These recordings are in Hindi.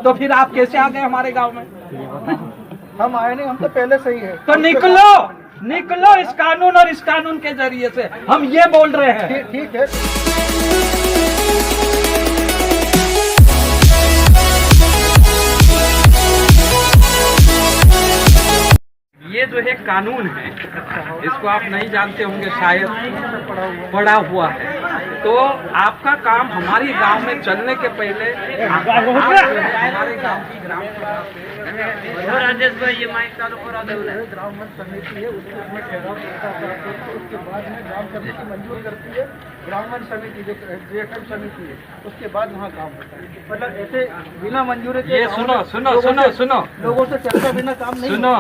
तो फिर आप कैसे आ गए हमारे गांव में? हम आए नहीं, हम तो पहले से ही है। तो निकलो, निकलो इस कानून और इस कानून के जरिए से, हम ये बोल रहे हैं। ठीक है। ये जो है कानून है, इसको आप नहीं जानते होंगे शायद, पड़ा हुआ है। तो आपका काम हमारी गांव में चलने के पहले हमारे गांव की ग्राम राजेश भाई ये माइक चालू करा दो। ग्राम वन समिति है, उसमें ठहराव करता है, उसके बाद में ग्राम समिति मंजूर करती है। ग्राम वन समिति जो GFM समिति है, उसके बाद वहाँ काम होता है। मतलब ऐसे बिना मंजूरी के, ये सुनो लोगों से चर्चा बिना काम नहीं। सुनो,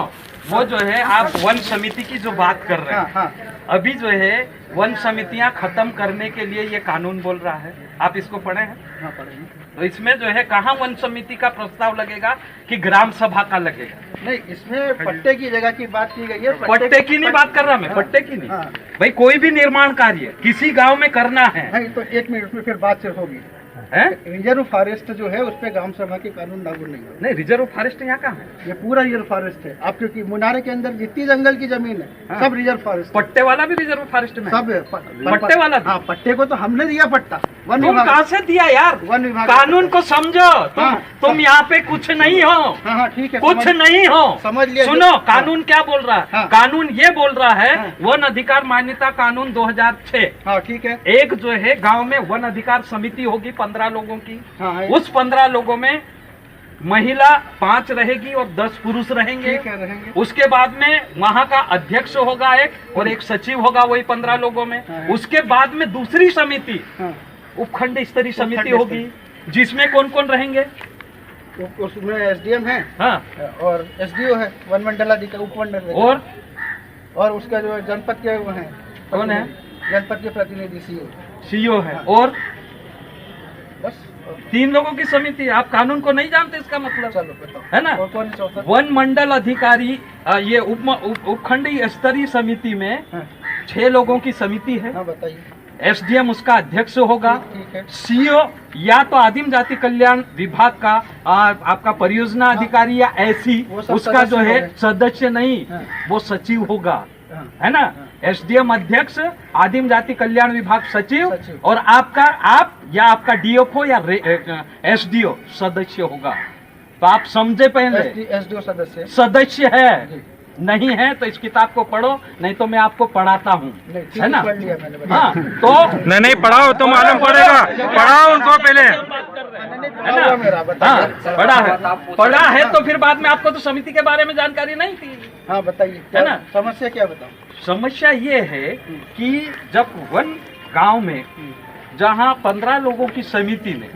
वो जो है आप वन समिति की जो बात कर रहे हैं, हाँ। अभी जो है वन समितियां खत्म करने के लिए ये कानून बोल रहा है। आप इसको पढ़े हैं? हाँ, पढ़ेंगे। तो इसमें जो है कहाँ वन समिति का प्रस्ताव लगेगा कि ग्राम सभा का लगेगा? नहीं, इसमें पट्टे की जगह की बात की गई है। पट्टे की नहीं बात कर रहा मैं, पट्टे की नहीं। हाँ। भाई कोई भी निर्माण कार्य किसी गांव में करना है, नहीं तो 1 मिनट में फिर बात सिर्फ होगी। है? रिजर्व फॉरेस्ट जो है उस पे ग्राम सभा के कानून लागू नहीं है। नहीं, रिजर्व फॉरेस्ट यहाँ कहाँ है? ये पूरा रिजर्व फॉरेस्ट है। आप क्योंकि मुनारे के अंदर जितनी जंगल की जमीन है, हाँ। सब रिजर्व फॉरेस्ट। पट्टे वाला भी रिजर्व फॉरेस्ट में? सब है। पट्टे वाला? हाँ, पट्टे को तो हमने दिया पट्टा। वन तुम विभाग कहाँ से दिया यार? वन विभाग। कानून को समझो तुम। हाँ। तुम यहाँ पे कुछ नहीं हो। हाँ, ठीक है, कुछ नहीं हो, समझ लिया। सुनो, कानून क्या बोल रहा है? हाँ। कानून ये बोल रहा है, हाँ। वन अधिकार मान्यता कानून 2006। हाँ, ठीक है। एक जो है गांव में वन अधिकार समिति होगी 15 लोगों की। हाँ, उस 15 लोगों में महिला 5 रहेगी और 10 पुरुष रहेंगे। ठीक है, रहेंगे। उसके बाद में वहाँ का अध्यक्ष होगा एक, और एक सचिव होगा वही 15 लोगों में। हाँ। उसके बाद में दूसरी समिति, हाँ, उपखंड स्तरीय समिति उपखंड होगी, जिसमें कौन कौन रहेंगे? उसमें SDM है। हाँ, और SDO है, वन मंडलाधिकारी, उपमंडल। और उसका जो जनपद के वो है, कौन है? जनपद के प्रतिनिधि CEO है। और बस 3 लोगों की समिति है। आप कानून को नहीं जानते, इसका मतलब चलो बताओ, है ना? और कौन चौथा? वन मंडल अधिकारी, ये उपखंडीय स्तरीय समिति में हाँ। 6 लोगों की समिति है। हाँ, बताइए। SDM उसका अध्यक्ष होगा। ठीक है। CEO या तो आदिम जाति कल्याण विभाग का आपका परियोजना अधिकारी या ऐसी, वो सब उसका जो सदस्य है होंगे। सदस्य नहीं, हाँ। वो सचिव होगा, हाँ। है ना? SDM अध्यक्ष, आदिम जाति कल्याण विभाग सचिव, सचिव। और आप या आपका DFO या SDO सदस्य होगा। तो आप समझे पहले, SDO सदस्य है। जी। नहीं है तो इस किताब को पढ़ो, नहीं तो मैं आपको पढ़ाता हूँ, नहीं, है ना? पढ़ लिया मैंने, बताया। हाँ, तो नहीं पढ़ाओ तो मालूम पड़ेगा, पढ़ाओ उनको पहले। है ना? हाँ, पढ़ा है तो फिर बाद में आपको तो समिति के बारे में जानकारी नहीं थी। हाँ, बताइए, है ना? समस्या क्या बताओ? समस्या ये है कि जब वन गांव में जहाँ 15 लोगों की समिति ने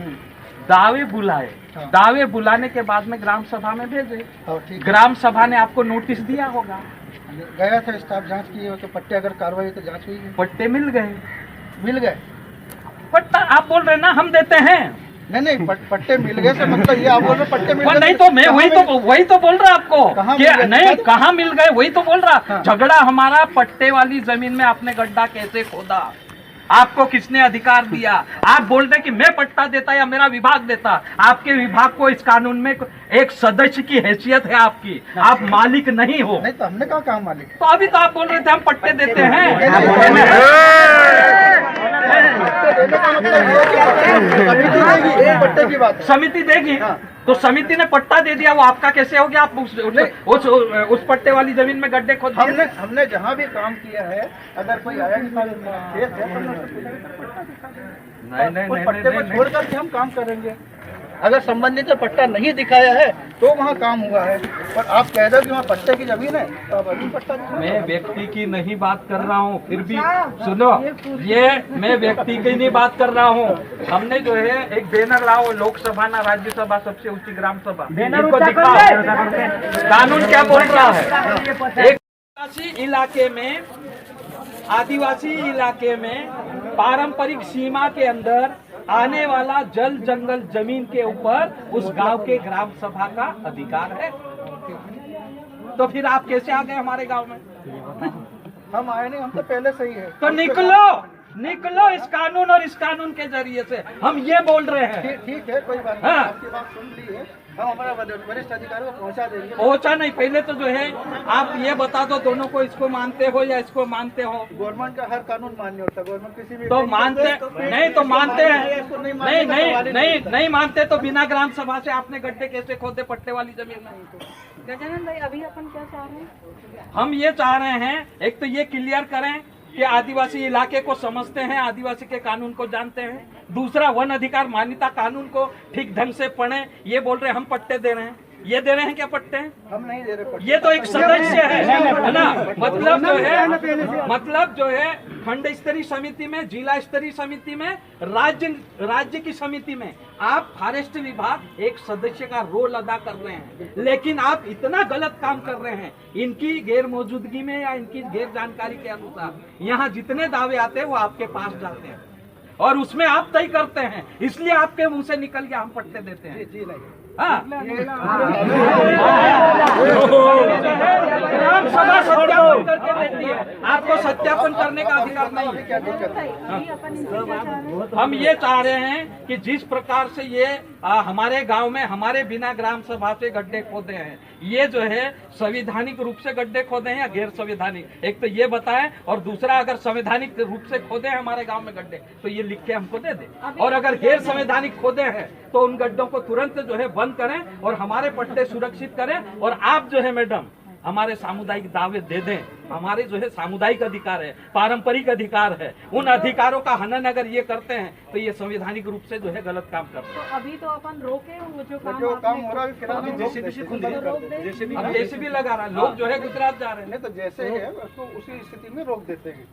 दावे बुलाए, हाँ। दावे बुलाने के बाद में ग्राम सभा में भेजे, हाँ, ठीक है। ग्राम सभा ने आपको नोटिस दिया होगा, गया था स्टाफ, जांच की हो तो पट्टे अगर कार्रवाई तो जांच हुई है। पट्टे मिल गए। मिल गए? पट्टा आप बोल रहे हैं ना, हम देते हैं। नहीं, पट्टे मिल गए से मतलब ये आप बोल रहे पट्टे मिल वो गए? नहीं तो मैं वही तो बोल रहा आपको कहाँ कि मिल गए? नहीं, कहाँ मिल गए वही तो बोल रहा। हाँ। झगड़ा हमारा पट्टे वाली जमीन में आपने गड्ढा कैसे खोदा, आपको किसने अधिकार दिया? आप बोल रहे कि मैं पट्टा देता या मेरा विभाग देता। आपके विभाग को इस कानून में एक सदस्य की हैसियत है आपकी, आप मालिक नहीं हो। नहीं तो हमने कहा मालिक? तो अभी तो आप बोल रहे थे हम पट्टे देते हैं। पट्टे की बात है। समिति देगी, हाँ। तो समिति ने पट्टा दे दिया, वो आपका कैसे हो गया? आप उस पट्टे वाली जमीन में गड्ढे खोद दिए। हमने जहाँ भी काम किया है, अगर कोई आया खेत है तो हमने उससे पूछा कि पट्टा दिखा दें। नहीं, पट्टे को छोड़ करके हम काम करेंगे। अगर संबंधित ने पट्टा नहीं दिखाया है तो वहाँ काम हुआ है, और आप कह रहे हो कि वहाँ पट्टे की जमीन है तो आप अभी पट्टा दिखाओ। मैं व्यक्ति की नहीं बात कर रहा हूँ, फिर भी सुनो, ये मैं व्यक्ति की नहीं बात कर रहा हूँ। हमने जो है एक बैनर लाओ, लोकसभा ना राज्यसभा सबसे ऊंची ग्राम सभा, इनको दिखाओ कानून क्या बोल रहा है। एक आदिवासी इलाके में पारंपरिक सीमा के अंदर आने वाला जल जंगल जमीन के ऊपर उस गांव के ग्राम सभा का अधिकार है। तो फिर आप कैसे आ गए हमारे गांव में? हम आए नहीं, हम तो पहले से ही है। तो निकलो, निकलो इस कानून और इस कानून के जरिए से, हम ये बोल रहे हैं। ठीक है, कोई बात नहीं, हाँ। आपकी बात सुन ली है, हम हमारा वरिष्ठ अधिकारियों को पहुंचा देंगे। पहुंचा नहीं, पहले तो जो है आप ये बता दो दोनों को, इसको मानते हो या इसको मानते हो? गवर्नमेंट का हर कानून मान्य होता है, गवर्नमेंट किसी भी तो मानते नहीं तो मानते हैं, नहीं नहीं नहीं नहीं मानते तो बिना ग्राम सभा से आपने गड्ढे कैसे खोदे पट्टे वाली जमीन में? गजानन भाई, अभी अपन क्या चाह रहे हैं? हम ये चाह रहे हैं, एक तो ये क्लियर करें कि आदिवासी इलाके को समझते हैं, आदिवासी के कानून को जानते हैं। दूसरा, वन अधिकार मान्यता कानून को ठीक ढंग से पढ़ें। ये बोल रहे हैं हम पट्टे दे रहे हैं, ये दे रहे हैं क्या पट्टे? हम नहीं दे रहे। ये तो एक सदस्य है ना, मतलब जो है खंड स्तरीय समिति में, जिला स्तरीय समिति में, राज्य की समिति में आप फॉरेस्ट विभाग एक सदस्य का रोल अदा कर रहे हैं, लेकिन आप इतना गलत काम कर रहे हैं। इनकी गैर मौजूदगी में या इनकी गैर जानकारी के अनुसार यहाँ जितने दावे आते हैं वो आपके पास जाते हैं और उसमें आप तय करते हैं, इसलिए आपके मुंह से निकल के हम पट्टे देते हैं। जी नहीं, हाँ। ग्राम सभा सत्यापन करके देती है, आपको सत्यापन करने का अधिकार नहीं है। अभी अपन इनसे क्या चाह रहे हैं? हम ये चाह रहे हैं कि जिस प्रकार से ये हमारे गांव में हमारे बिना ग्राम सभा से गड्ढे खोदे हैं, ये जो है संवैधानिक रूप से गड्ढे खोदे हैं या गैर संवैधानिक, एक तो ये बताएं, और दूसरा अगर संवैधानिक रूप से खोदे हैं हमारे गांव में गड्ढे तो ये लिख के हमको दे दे, और अगर गैर संवैधानिक खोदे हैं तो उन गड्ढों को तुरंत जो है बंद करें और हमारे पट्टे सुरक्षित करें। और आप जो है मैडम हमारे सामुदायिक दावे दे दें, हमारे जो है सामुदायिक अधिकार है, पारंपरिक अधिकार है, उन अधिकारों का हनन अगर ये करते हैं तो ये संवैधानिक रूप से जो है गलत काम करते हैं। तो अभी तो अपन रोके वो जो काम जो काम आपने- हो रहा है फिलहाल हम जेसीबी अब जेसीबी लगा रहा है, लोग जो है गुजरात जा रहे हैं। नहीं तो जैसे है उसको उसी स्थिति में रोक देते हैं।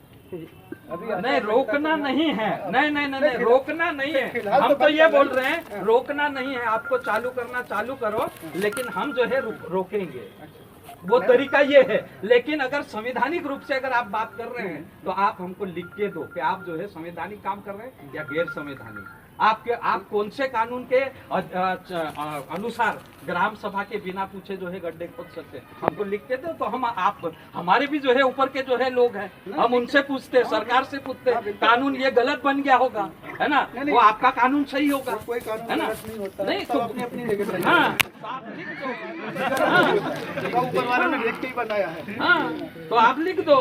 अभी नहीं, रोकना नहीं है, नहीं नहीं नहीं, नहीं रोकना नहीं है। फिलहाल हम तो तो ये बंद बोल कर- रहे हैं रोकना नहीं है, आपको चालू करना चालू करो, लेकिन हम जो है रोकेंगे, वो तरीका ये है। लेकिन अगर संवैधानिक रूप से अगर आप बात कर रहे हैं तो आप हमको लिख के दो कि आप जो है संवैधानिक काम कर रहे हैं या गैर संवैधानिक। आप कौन से कानून के अनुसार ग्राम सभा के बिना पूछे जो है गड्ढे खोद सकते हैं, हमको लिख के दो तो हम आप हमारे भी जो है ऊपर के जो है लोग हैं, हम उनसे पूछते हैं, सरकार से पूछते हैं, कानून ये गलत बन गया होगा, है ना, वो आपका कानून सही होगा, कोई कानून है ना? गलत नहीं होता, नहीं सब तो अपनी अपनी जगह पे हाँ, तो आप लिख दो। ऊपर वाले ने लिख के ही बनाया है। हाँ, तो आप लिख दो।